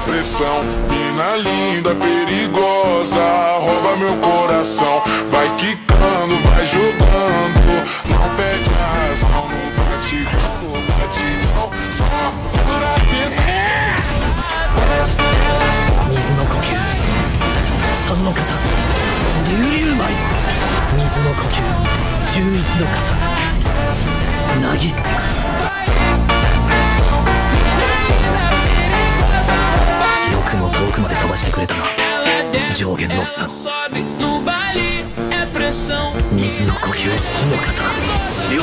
pressão. Mina linda, perigosa, rouba meu coração. Vai quicando, vai jogando, não perde a razão. No batidão, só por atento. 水の呼吸3の型流々舞水の呼吸11の型なぎよくも遠くまで飛ばしてくれたな上限の3水の呼吸死の型潮